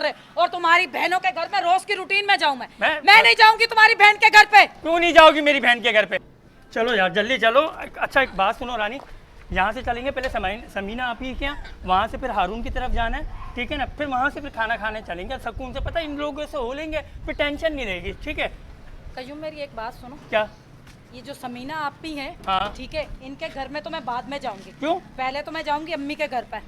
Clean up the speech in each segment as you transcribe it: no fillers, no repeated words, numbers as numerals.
रहे, और तुम्हारी बहनों के घर में रोज की रूटीन में जाऊं मैं नहीं जाऊंगी तुम्हारी बहन के घर पे। क्यों नहीं जाओगी मेरी बहन के घर पे? चलो यार जल्दी चलो। अच्छा एक बात सुनो रानी, यहाँ से चलेंगे पहले समीना आप ही के यहाँ, वहाँ से फिर हारून की तरफ जाना है, ठीक है ना? फिर वहाँ से फिर खाना खाने चलेंगे सुकून से। पता है इन लोगों से हो लेंगे, फिर टेंशन नहीं रहेगी, ठीक है? कयूं मेरी एक बात सुनो। क्या? ये जो समीना आप भी हैं, हाँ। ठीक है, इनके घर में तो मैं बाद में जाऊंगी। क्यों? पहले तो मैं जाऊंगी अम्मी के घर पे।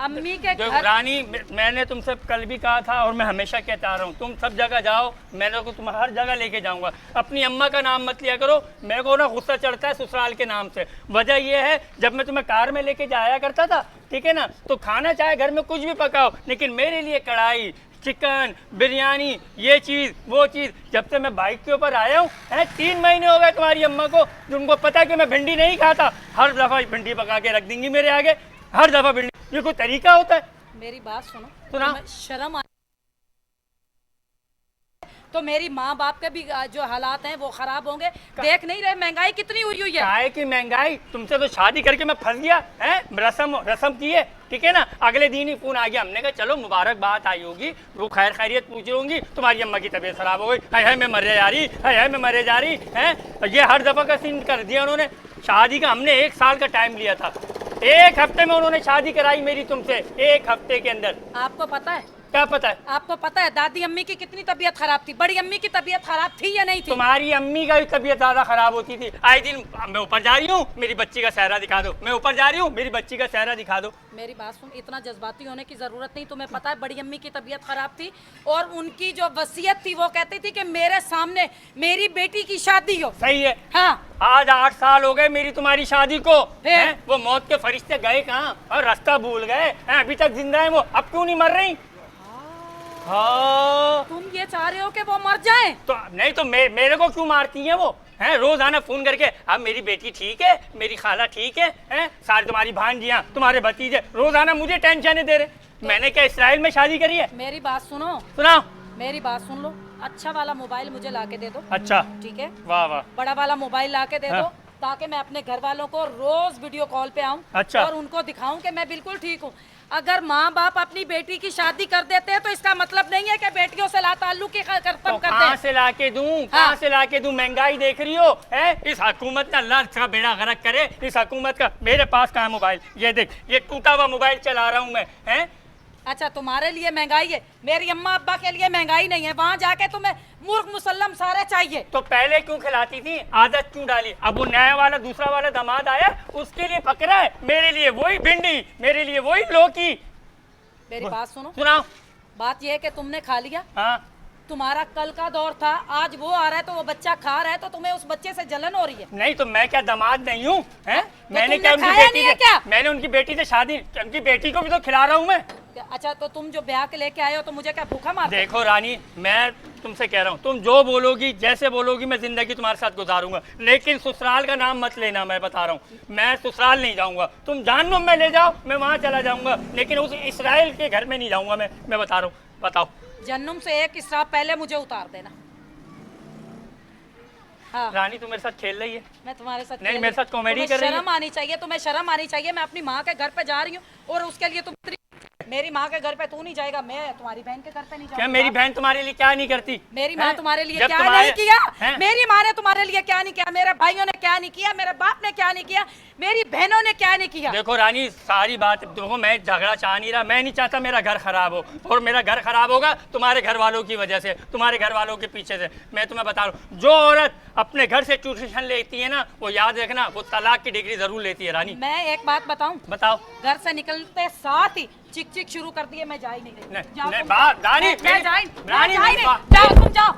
अम्मी के देखो घर रानी, मैंने तुमसे कल भी कहा था और मैं हमेशा कहता आ रहा हूँ, तुम सब जगह जाओ, मैंने को तुम हर जगह लेके जाऊंगा। अपनी अम्मा का नाम मत लिया करो, मेरे को ना गुस्सा चढ़ता है ससुराल के नाम से। वजह यह है, जब मैं तुम्हें कार में लेके जाया करता था, ठीक है ना, तो खाना चाहे घर में कुछ भी पकाओ, लेकिन मेरे लिए कढ़ाई, चिकन, बिरयानी, ये चीज़ वो चीज़। जब से मैं बाइक के ऊपर आया हूँ, 3 महीने हो गए तुम्हारी अम्मा को, तुमको पता है कि मैं भिंडी नहीं खाता, हर दफ़ा भिंडी पका के रख देंगी मेरे आगे, हर दफ़ा भिंडी। ये कोई तरीका होता है? मेरी बात सुनो, सुना? शर्म आ तो मेरी माँ बाप के भी जो हालात हैं वो खराब होंगे। देख नहीं रहे महंगाई कितनी हुई है? काय की महंगाई? तुमसे तो शादी करके मैं फंस गया है, रस्म की है, ठीक है ना? अगले दिन ही फोन आ गया, हमने कहा चलो मुबारकबाद आई होगी, वो खैर खैरियत पूछ होंगी, तुम्हारी अम्मा की तबीयत खराब हो गई, है मैं मरे जा रही है, मैं मरे जा रही है। ये हर दफा का सीन कर दिया उन्होंने। शादी का हमने 1 साल का टाइम लिया था, 1 हफ्ते में उन्होंने शादी कराई मेरी तुमसे, 1 हफ्ते के अंदर। आपको पता है? क्या पता है? आपको पता है दादी अम्मी की कितनी तबीयत खराब थी? बड़ी अम्मी की तबीयत खराब थी या नहीं थी? तुम्हारी अम्मी का भी तबीयत ज्यादा खराब होती थी। आए दिन मैं ऊपर जा रही हूँ, मेरी बच्ची का चेहरा दिखा दो, मैं ऊपर जा रही हूँ, मेरी बच्ची का चेहरा दिखा दो। मेरी बात सुन, इतना जज्बाती होने की जरूरत नहीं। तुम्हें पता है बड़ी अम्मी की तबीयत खराब थी, और उनकी जो वसीयत थी वो कहती थी कि मेरे सामने मेरी बेटी की शादी हो। सही है। हाँ। आज 8 साल हो गए मेरी तुम्हारी शादी को, फिर? वो मौत के फरिश्ते गए कहाँ और रास्ता भूल गए, अभी तक जिंदा है वो, अब क्यों नहीं मर रही? हाँ। तुम ये चाह रहे हो कि वो मर जाए? तो नहीं तो मेरे को क्यों मारती हैं वो? हैं रोजाना फोन करके, अब मेरी बेटी ठीक है, मेरी खाला ठीक है, हैं सारी तुम्हारी भांजियां, तुम्हारे भतीजे रोजाना मुझे टेंशन दे रहे। तो मैंने क्या इसराइल में शादी करी है? मेरी बात सुनो। सुनाओ। मेरी बात सुन लो, अच्छा वाला मोबाइल मुझे ला के दे दो। अच्छा ठीक है, वाह वाह। बड़ा वाला मोबाइल ला के दे हाँ। दो, ताकि मैं अपने घर वालों को रोज वीडियो कॉल पे आऊं। अच्छा। और उनको दिखाऊं कि मैं बिल्कुल ठीक हूं। अगर माँ बाप अपनी बेटी की शादी कर देते हैं तो इसका मतलब नहीं है कि बेटियों से लाताल्लुक की खत्म तो कर कहाँ दें। से लाके दूं? कहाँ से लाके दूं? महंगाई देख रही हो, है? इस हुकूमत का अल्लाह का बेड़ा गर्क करे, इस हुकूमत का। मेरे पास कहाँ मोबाइल? ये देख, ये टूटा हुआ मोबाइल चला रहा हूँ मैं, हैं? अच्छा तुम्हारे लिए महंगाई है, मेरी अम्मा अब्बा के लिए महंगाई नहीं है। वहाँ जाके तुम्हें मुर्ग मुसल्लम सारे चाहिए। तो पहले क्यों खिलाती थी? आदत क्यों डाली? अब वो नया वाला दूसरा वाला दामाद आया, उसके लिए पकड़ा है, मेरे लिए वही भिंडी, मेरे लिए वही लौकी। मेरी बात सुनो। सुनाओ। बात यह है कि तुमने खा लिया, हाँ। तुम्हारा कल का दौर था, आज वो आ रहा है तो वो बच्चा खा रहा है, तो तुम्हें उस बच्चे से जलन हो रही है। नहीं तो मैं क्या दामाद नहीं हूँ? हैं? तो मैंने क्या तुमने उनकी खाया बेटी नहीं है से क्या? मैंने उनकी बेटी से शादी, उनकी बेटी को भी तो खिला रहा हूँ मैं। अच्छा तो तुम जो ब्याह के लेके आए हो तो मुझे क्या भूखा मार? देखो रानी, मैं तुमसे कह रहा हूँ, तुम जो बोलोगी, जैसे बोलोगी, मैं जिंदगी तुम्हारे साथ गुजारूंगा, लेकिन ससुराल का नाम मत लेना। मैं बता रहा हूँ, मैं ससुराल नहीं जाऊंगा। तुम जहन्नुम में ले जाओ, मैं वहाँ चला जाऊंगा, लेकिन उस इसराइल के घर में नहीं जाऊंगा मैं बता रहा हूँ। बताओ। जन्नुम से एक इसराफ पहले मुझे उतार देना। हाँ। रानी तू मेरे साथ खेल रही है? मैं तुम्हारे साथ नहीं, मेरे साथ कॉमेडी कर रही है। शर्म आनी चाहिए तुम्हें, शर्म आनी चाहिए। मैं अपनी माँ के घर पे जा रही हूँ और उसके लिए तुम मेरी माँ के घर पे तू नहीं जाएगा, मैं तुम्हारी बहन के घर पे नहीं जाऊंगा। क्या मेरी बहन तुम्हारे लिए क्या नहीं करती? मेरी माँ तुम्हारे लिए जब क्या तुम्हारे- नहीं किया? हैं? मेरी माँ ने तुम्हारे लिए क्या नहीं किया? मेरे भाइयों ने क्या नहीं किया? मेरे बाप ने क्या नहीं किया? मेरी बहनों ने क्या नहीं किया? देखो रानी, सारी बात देखो, मैं झगड़ा चाह नहीं रहा, मैं नहीं चाहता मेरा घर खराब हो, और मेरा घर खराब होगा तुम्हारे घर वालों की वजह से, तुम्हारे घर वालों के पीछे से। मैं तुम्हें बता रहा हूँ, जो औरत अपने घर से ट्यूशन लेती है ना, वो याद रखना, वो तलाक की डिग्री जरूर लेती है रानी। मैं एक बात बताऊं? बताओ। घर से निकलते साथ ही चिक चिक शुरू कर दी है। मैं जा ही नहीं रही। नहीं, जाओ नहीं, तुम। रानी, मैं जा ही रानी, नहीं। बा- जाओ तुम, जाओ।